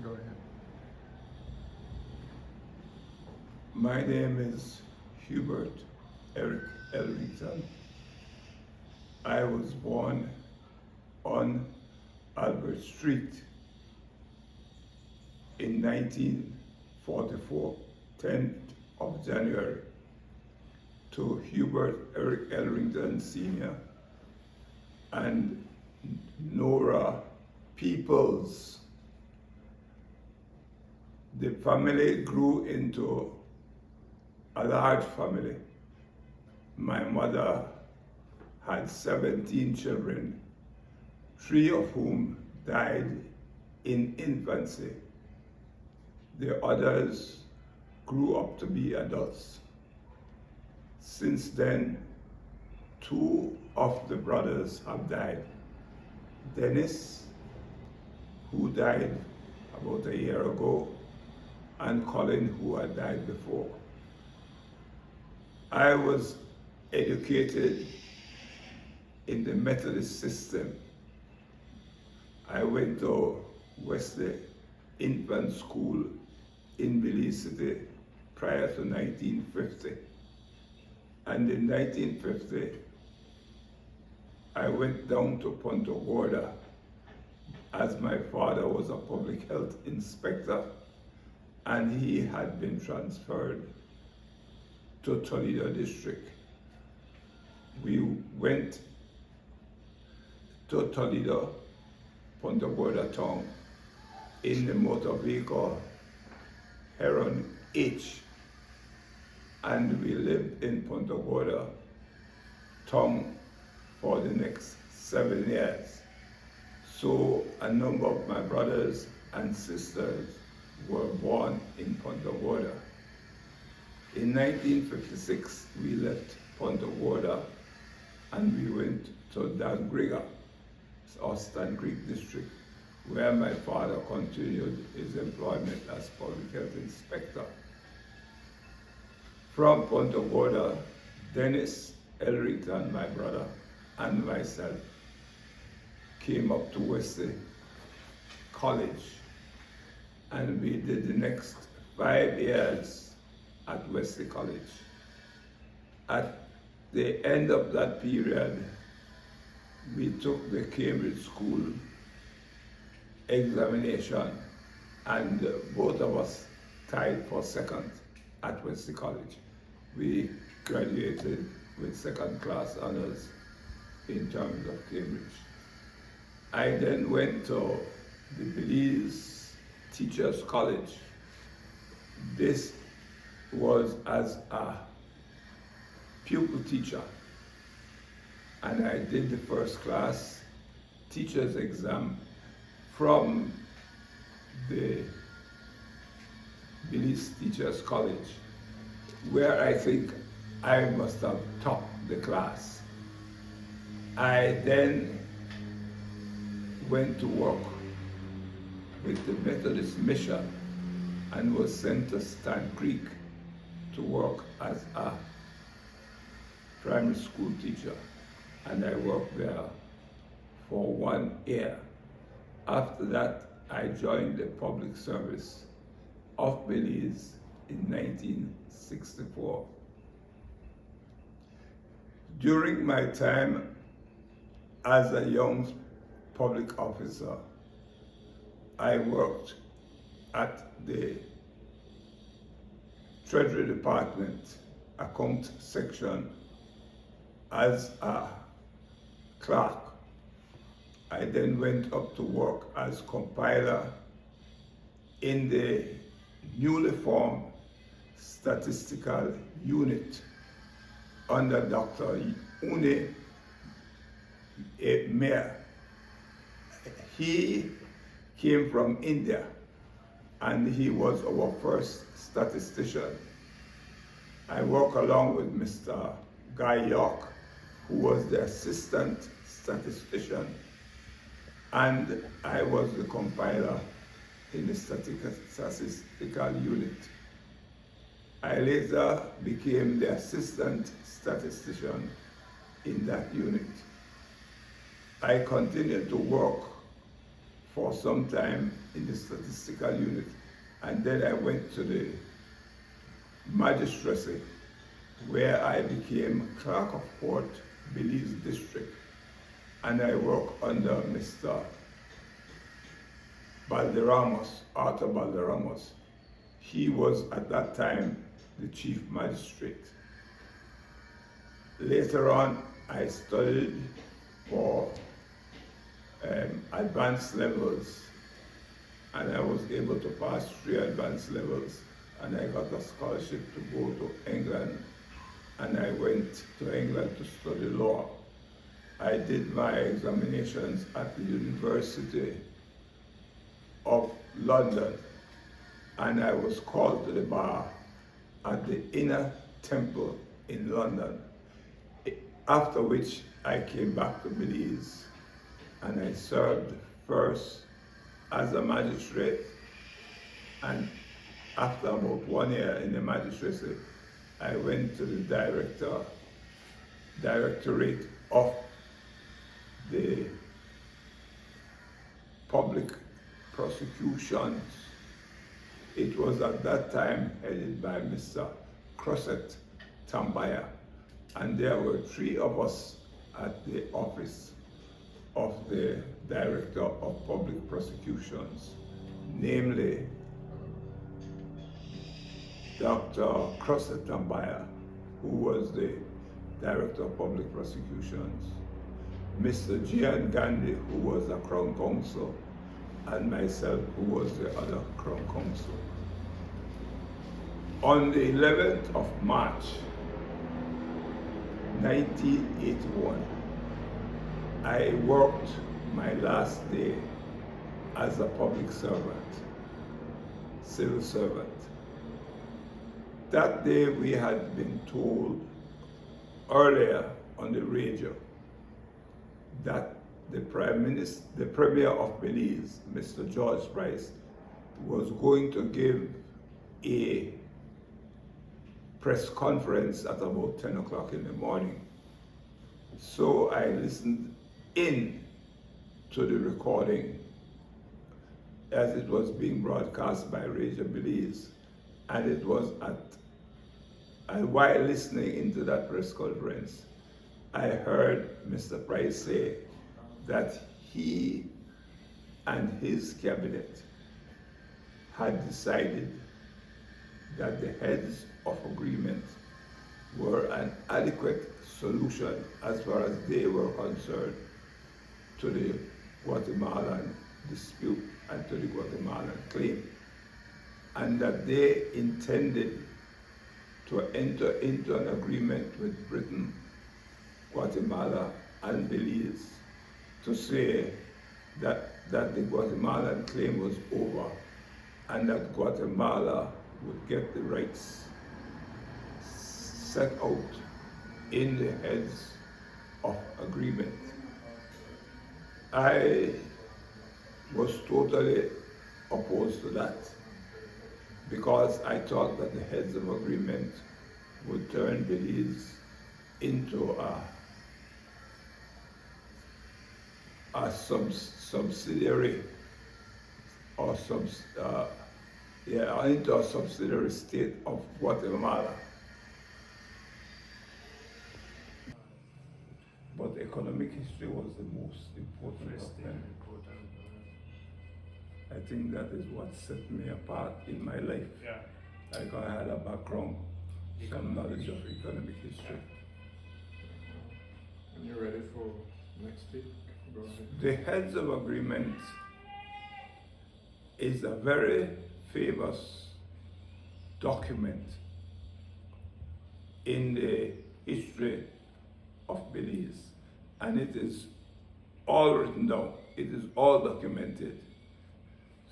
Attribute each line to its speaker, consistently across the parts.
Speaker 1: Go ahead.
Speaker 2: My name is Hubert Elrington. I was born on Albert Street in 1944, 10th of January, to Hubert Elrington Sr. and Nora Peoples. The family grew into a large family. My mother had 17 children, 3 of whom died in infancy. The others grew up to be adults. Since then, 2 of the brothers have died. Dennis, who died about a year ago, and Colin, who had died before. I was educated in the Methodist system. I went to Wesley Infant School in Belize City prior to 1950. And in 1950, I went down to Punta Gorda as my father was a public health inspector and he had been transferred to Toledo District. We went to Toledo, Punta Gorda town, in the motor vehicle Heron H, and we lived in Punta Gorda town for the next 7 years. So a number of my brothers and sisters were born in Punta Gorda. In 1956, we left Punta Gorda and we went to Dangriga, or Stan Creek District, where my father continued his employment as public health inspector. From Punta Gorda, Dennis Elrington, my brother, and myself came up to Wesley College, and we did the next 5 years at Wesley College. At the end of that period, we took the Cambridge School examination, and both of us tied for second at Wesley College. We graduated with second-class honors in terms of Cambridge. I then went to the Belize Teachers College. This was as a pupil teacher, and I did the first class teacher's exam from the Belize Teachers College, where I think I must have topped the class. I then went to work with the Methodist mission and was sent to Stan Creek to work as a primary school teacher, and I worked there for 1 year. After that, I joined the public service of Belize in 1964. During my time as a young public officer, I worked at the Treasury Department account section as a clerk. I then went up to work as compiler in the newly formed statistical unit under Dr. Une Mayor. He came from India and he was our first statistician. I work along with Mr. Guy York, who was the assistant statistician, and I was the compiler in the statistical unit. I later became the assistant statistician in that unit. I continued to work for some time in the statistical unit, and then I went to the magistracy, where I became clerk of court, Belize district, and I worked under Mr. Arthur Balderramos. He was at that time the chief magistrate. Later on, I studied for advanced levels, and I was able to pass 3 advanced levels, and I got a scholarship to go to England, and I went to England to study law. I did my examinations at the University of London, and I was called to the bar at the Inner Temple in London, after which I came back to Belize, and I served first as a magistrate, and after about 1 year in the magistracy, I went to the directorate of the public prosecutions. It was at that time headed by Mr. Crosset Tambaya, and there were 3 of us at the office of the Director of Public Prosecutions, namely Dr. Crosset Tambaya, who was the Director of Public Prosecutions, Mr. Gian Gandhi, who was a Crown Counsel, and myself, who was the other Crown Counsel. On the 11th of March, 1981, I worked my last day as a public servant, civil servant. That day we had been told earlier on the radio that the Premier of Belize, Mr. George Price, was going to give a press conference at about 10 o'clock in the morning. So I listened in to the recording as it was being broadcast by Radio Belize, and it was and while listening into that press conference, I heard Mr. Price say that he and his cabinet had decided that the heads of agreement were an adequate solution as far as they were concerned to the Guatemalan dispute and to the Guatemalan claim, and that they intended to enter into an agreement with Britain, Guatemala, and Belize to say that the Guatemalan claim was over and that Guatemala would get the rights set out in the heads of agreement. I was totally opposed to that because I thought that the heads of agreement would turn Belize into a subsidiary or into a subsidiary state of Guatemala. But economic history was the most important of them. I think that is what set me apart in my life.
Speaker 1: Yeah.
Speaker 2: Like I had a background, some knowledge of economic history.
Speaker 1: And you're ready for next week? Go ahead.
Speaker 2: The heads of agreement is a very famous document in the history of Belize, and it is all written down, it is all documented.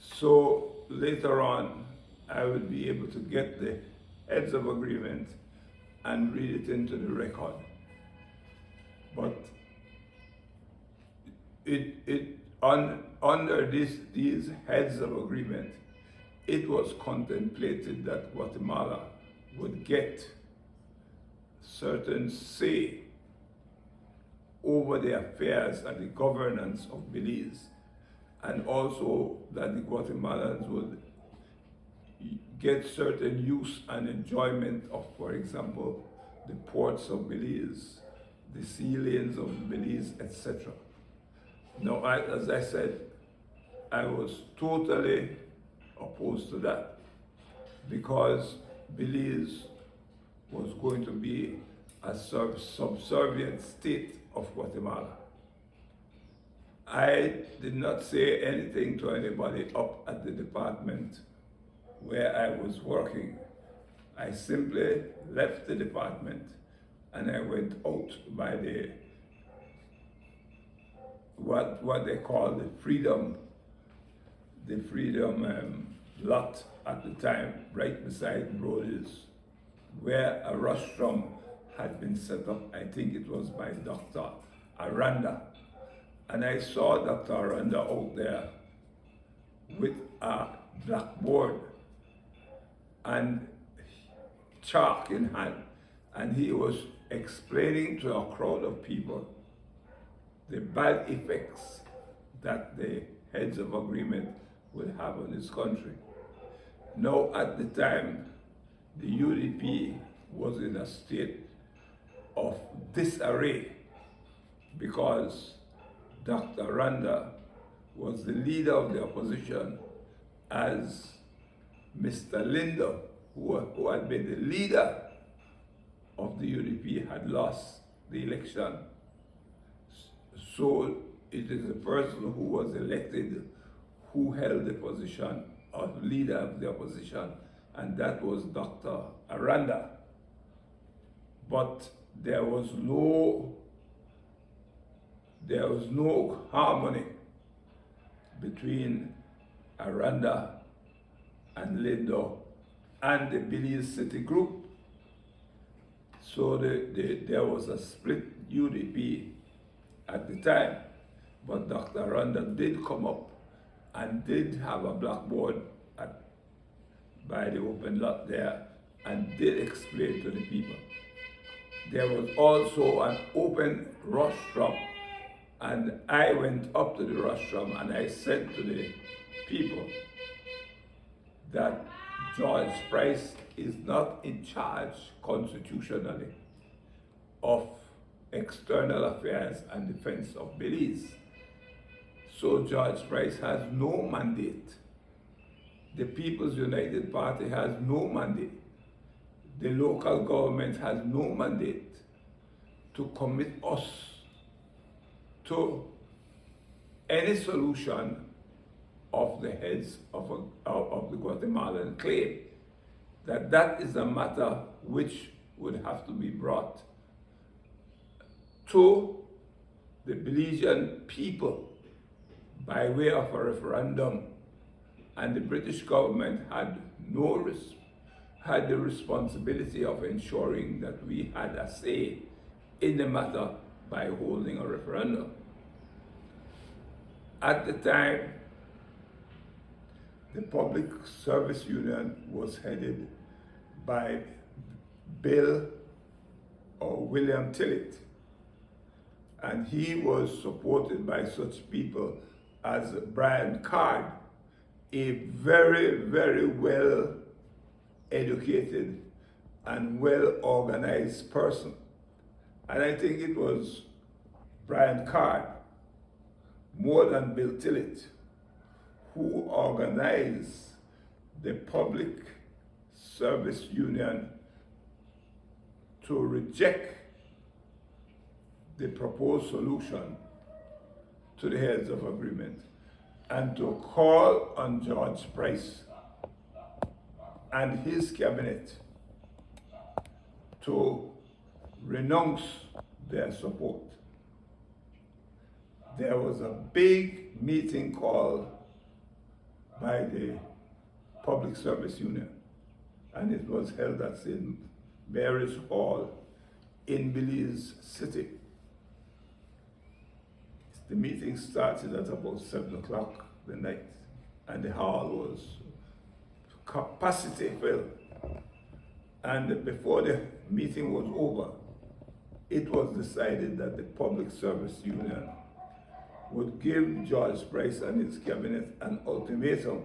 Speaker 2: So later on, I will be able to get the heads of agreement and read it into the record. But under these heads of agreement, it was contemplated that Guatemala would get certain say over the affairs and the governance of Belize. and also that the Guatemalans would get certain use and enjoyment of, for example, the ports of Belize, the sea lanes of Belize, etc. Now, as I said, I was totally opposed to that because Belize was going to be a subservient state of Guatemala. I did not say anything to anybody up at the department where I was working. I simply left the department and I went out by the what they call the freedom lot at the time, right beside Brody's, where a rostrum had been set up. I think it was by Dr. Aranda. And I saw Dr. Aranda out there with a blackboard and chalk in hand, and he was explaining to a crowd of people the bad effects that the heads of agreement would have on this country. Now, at the time, the UDP was in a state of disarray because Dr. Randa was the leader of the opposition, as Mr. Linder, who had been the leader of the UDP, had lost the election. So it is the person who was elected who held the position of leader of the opposition, and that was Dr. Aranda. But there was no harmony between Aranda and Lindo and the Belize City group. So there was a split UDP at the time, but Dr. Aranda did come up and did have a blackboard by the open lot there and did explain to the people. There was also an open rostrum, and I went up to the rostrum and I said to the people that George Price is not in charge constitutionally of external affairs and defense of Belize. So George Price has no mandate. The People's United Party has no mandate. The local government has no mandate to commit us to any solution of the heads of the Guatemalan claim. That is a matter which would have to be brought to the Belizean people by way of a referendum, and the British government had the responsibility of ensuring that we had a say in the matter by holding a referendum. At the time, the Public Service Union was headed by William Tillett, and he was supported by such people as Brian Card, a very, very well educated and well organized person. And I think it was Brian Card, more than Bill Tillett, who organized the Public Service Union to reject the proposed solution to the heads of agreement and to call on George Price and his cabinet to renounce their support. There was a big meeting called by the Public Service Union, and it was held at St. Mary's Hall in Belize City. The meeting started at about 7 o'clock the night, and the hall was capacity filled. And before the meeting was over, it was decided that the Public Service Union would give George Price and his cabinet an ultimatum.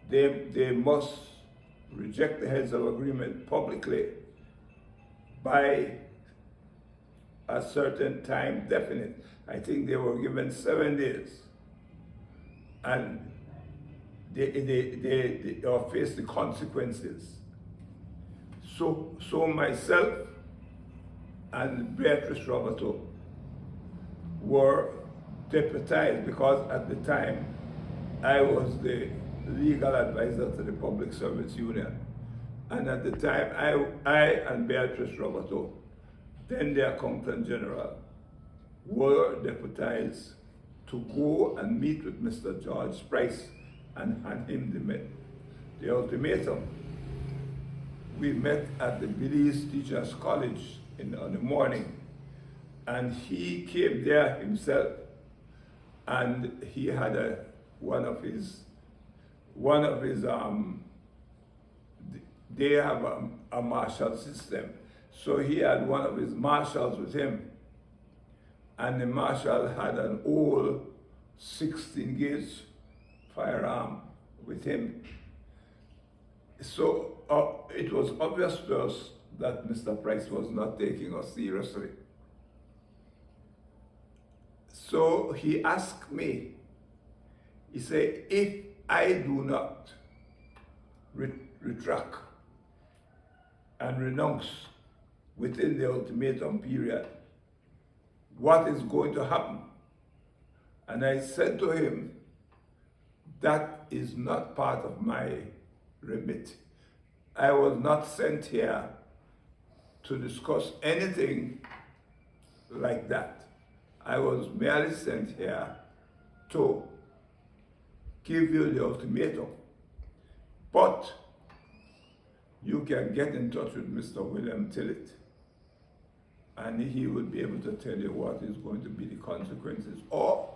Speaker 2: They must reject the heads of agreement publicly by a certain time definite. I think they were given 7 days. And they face the consequences. So myself and Beatrice Roberto were deputized, because at the time I was the legal advisor to the Public Service Union. And at the time I and Beatrice Roberto, then the Accountant General, were deputized to go and meet with Mr. George Price and hand him the ultimatum. We met at the Belize Teachers College on the morning, and he came there himself, and he had one of his they have a marshal system, so he had one of his marshals with him, and the marshal had an old 16 gauge firearm with him. So it was obvious to us that Mr. Price was not taking us seriously. So he asked me, he said, if I do not retract and renounce within the ultimatum period, what is going to happen? And I said to him, that is not part of my remit. I was not sent here to discuss anything like that. I was merely sent here to give you the ultimatum. But you can get in touch with Mr. William Tillett, and he will be able to tell you what is going to be the consequences. Or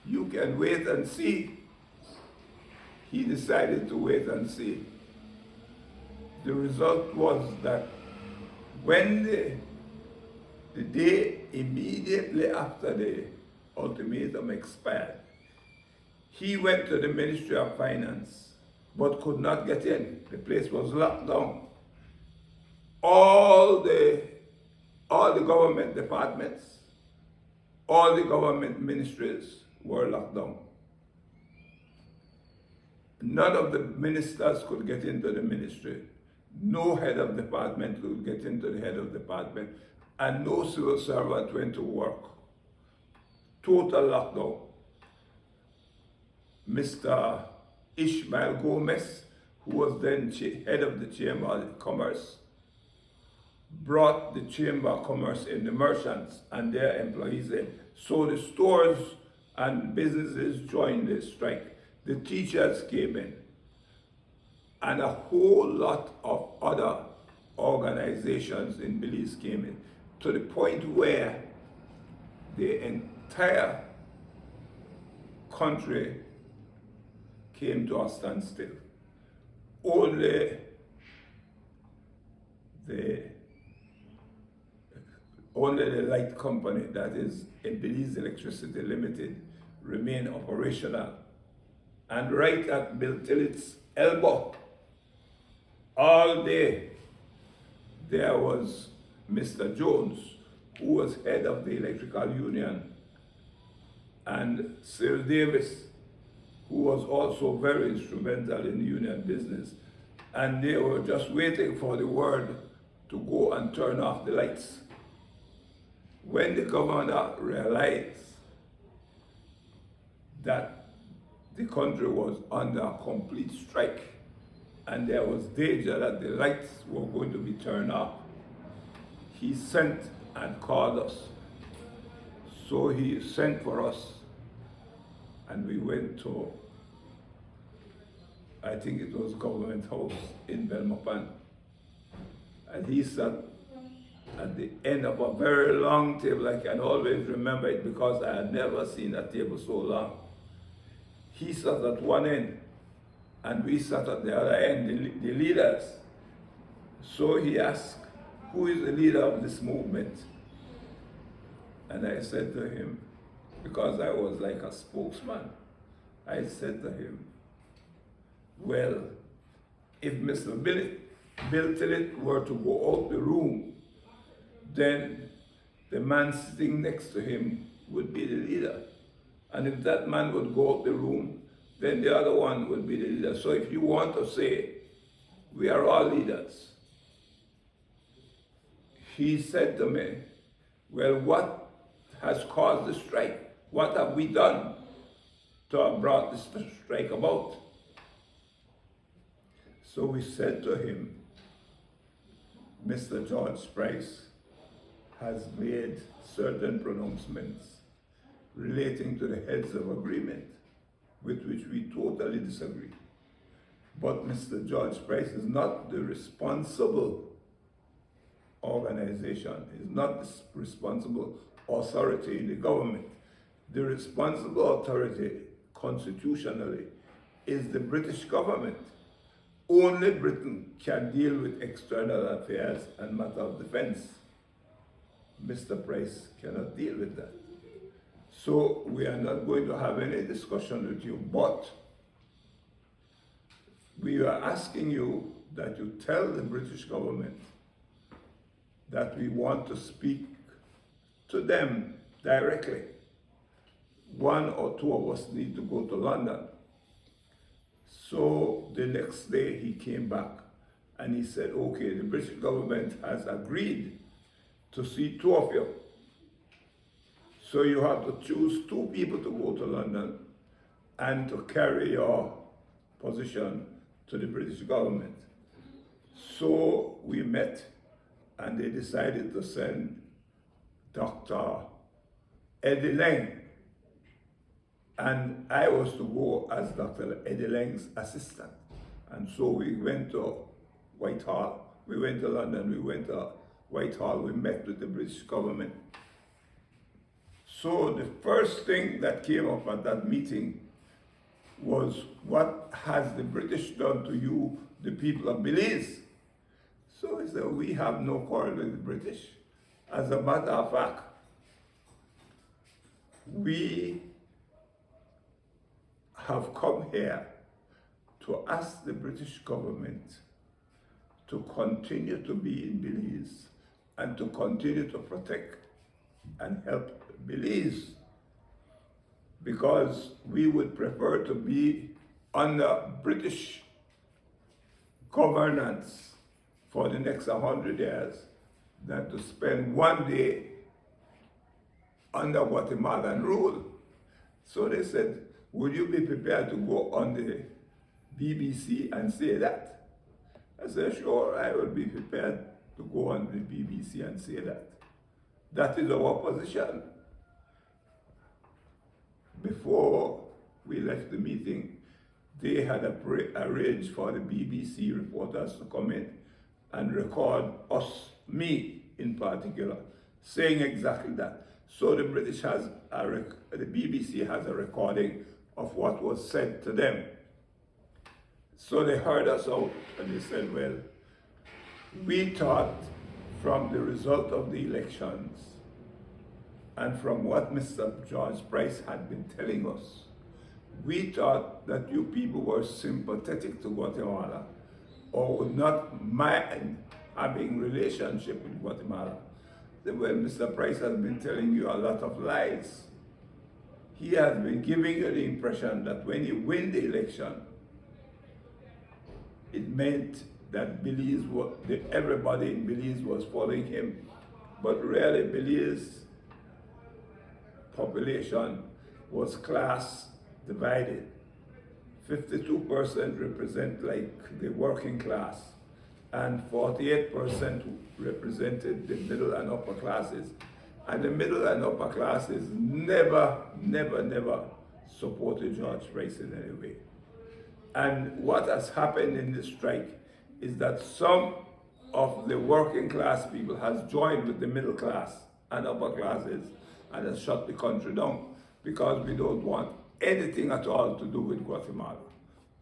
Speaker 2: you can wait and see. He decided to wait and see. The result was that when the day immediately after the ultimatum expired, he went to the Ministry of Finance, but could not get in. The place was locked down. All the government departments, all the government ministries were locked down. None of the ministers could get into the ministry. No head of department could get into the head of department, and no civil servant went to work. Total lockdown. Mr. Ishmael Gomez, who was then head of the Chamber of Commerce, brought the Chamber of Commerce in, the merchants and their employees in. So the stores and businesses joined the strike. The teachers came in, and a whole lot of other organizations in Belize came in, to the point where the entire country came to a standstill. Only the light company, that is Belize Electricity Limited, remained operational. And right at Bill Tillett's elbow, all day, there was Mr. Jones, who was head of the Electrical Union, and Cyril Davis, who was also very instrumental in union business. And they were just waiting for the word to go and turn off the lights. When the governor realized that the country was under a complete strike and there was danger that the lights were going to be turned off, he sent and called us. So he sent for us, and we went to, I think it was Government House in Belmopan. And he sat at the end of a very long table. I can always remember it because I had never seen a table so long. He sat at one end, and we sat at the other end, the leaders. So he asked, who is the leader of this movement? And I said to him, because I was like a spokesman, I said to him, well, if Mr. Bill Tillett were to go out the room, then the man sitting next to him would be the leader. And if that man would go out the room, then the other one would be the leader. So if you want to say, we are all leaders. He said to me, well, what has caused the strike? What have we done to have brought this strike about? So we said to him, Mr. George Price has made certain pronouncements relating to the heads of agreement with which we totally disagree. But Mr. George Price is not the responsible organization, is not the responsible authority in the government. The responsible authority constitutionally is the British government. Only Britain can deal with external affairs and matter of defense. Mr. Price cannot deal with that. So we are not going to have any discussion with you, but we are asking you that you tell the British government that we want to speak to them directly. One or two of us need to go to London. So the next day he came back and he said, okay, the British government has agreed to see two of you. So you have to choose two people to go to London and to carry your position to the British government. So we met and they decided to send Dr. Eddie Lang. And I was to go as Dr. Eddie Lang's assistant. And so we went to Whitehall, we went to London, we went to Whitehall, we met with the British government. So the first thing that came up at that meeting was, what has the British done to you, the people of Belize? So he said, we have no quarrel with the British. As a matter of fact, we have come here to ask the British government to continue to be in Belize and to continue to protect and help Belize, because we would prefer to be under British governance for the next 100 years than to spend one day under Guatemalan rule. So they said, would you be prepared to go on the BBC and say that? I said, sure, I will be prepared to go on the BBC and say that. That is our position. Before we left the meeting, they had arranged for the BBC reporters to come in and record us, me in particular, saying exactly that. So the British has the BBC has a recording of what was said to them. So they heard us out and they said, well, we thought from the result of the elections and from what Mr. George Price had been telling us, we thought that you people were sympathetic to Guatemala or would not mind having relationship with Guatemala. Then, well, Mr. Price has been telling you a lot of lies. He has been giving you the impression that when he win the election, it meant that Belize, everybody in Belize was following him. But really, Belize population was class divided. 52% represent like the working class, and 48% represented the middle and upper classes. And the middle and upper classes never supported George Price in any way. And what has happened in this strike is that some of the working class people has joined with the middle class and upper classes and has shut the country down, because we don't want anything at all to do with Guatemala.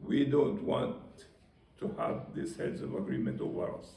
Speaker 2: We don't want to have these heads of agreement over us.